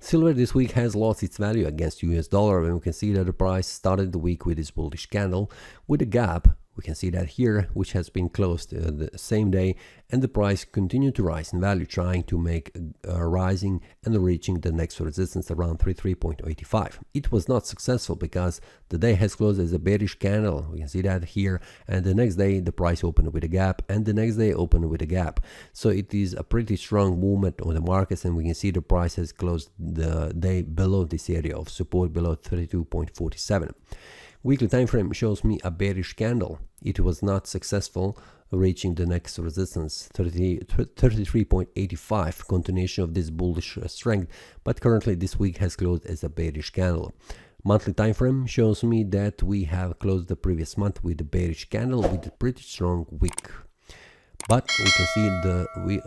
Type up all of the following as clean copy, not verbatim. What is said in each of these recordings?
Silver this week has lost its value against US dollar, and we can see that the price started the week with this bullish candle with a gap. We can see that here, which has been closed the same day, and the price continued to rise in value, trying to make rising and reaching the next resistance around 33.85. It was not successful because the day has closed as a bearish candle. We can see that here, and the next day the price opened with a gap, and the next day opened with a gap. So it is a pretty strong movement on the markets, and we can see the price has closed the day below this area of support, below 32.47. Weekly time frame shows me a bearish candle. It was not successful, reaching the next resistance 33.85, continuation of this bullish strength, but currently this week has closed as a bearish candle. Monthly time frame shows me that we have closed the previous month with a bearish candle with a pretty strong wick. But we can see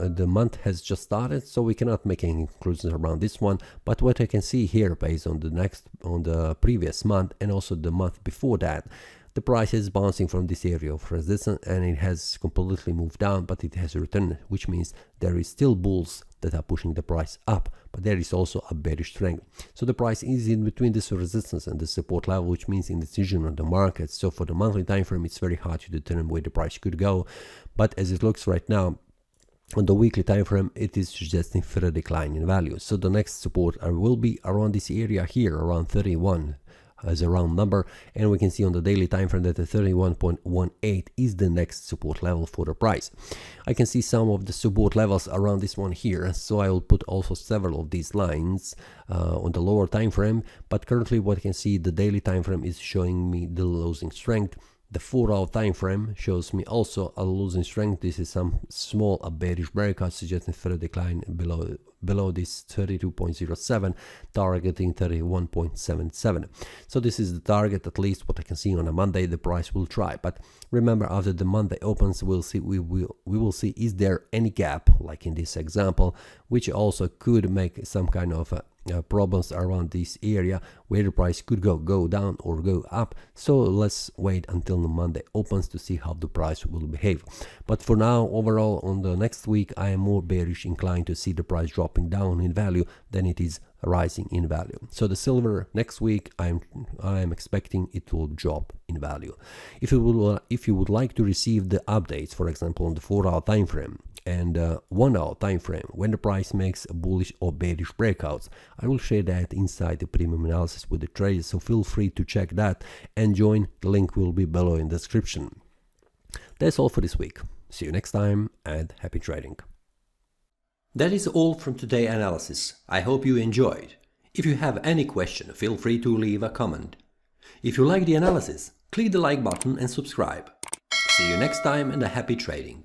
the month has just started, so we cannot make any conclusions around this one. But what I can see here, based on the previous month and also the month before that, the price is bouncing from this area of resistance, and it has completely moved down, but it has returned, which means there is still bulls that are pushing the price up, but there is also a bearish strength. So the price is in between this resistance and the support level, which means indecision on the market. So for the monthly time frame, it's very hard to determine where the price could go, but as it looks right now, on the weekly time frame, it is suggesting further decline in value. So the next support will be around this area here, around 31 as a round number, and we can see on the daily time frame that the 31.18 is the next support level for the price. I can see some of the support levels around this one here, so I will put also several of these lines on the lower time frame, but currently what I can see, the daily time frame is showing me the losing strength. The 4-hour time frame shows me also a losing strength. This is some small bearish breakout suggesting further decline below this 32.07, targeting 31.77. So this is the target, at least what I can see on a Monday. The price will try, but remember, after the Monday opens, we'll see we will see is there any gap, like in this example, which also could make some kind of problems around this area where the price could go down or go up. So let's wait until the Monday opens to see how the price will behave. But for now, overall, on the next week, I am more bearish inclined to see the price dropping down in value than it is rising in value. So the silver next week, I am expecting it will drop in value. If you would like to receive the updates, for example, on the 4-hour time frame and 1-hour time frame, when the price makes a bullish or bearish breakouts, I will share that inside the premium analysis with the traders, so feel free to check that and join. The link will be below in the description. That's all for this week. See you next time, and happy trading. That is all from today's analysis. I hope you enjoyed. If you have any question, feel free to leave a comment. If you like the analysis, click the like button and subscribe. See you next time, and a happy trading.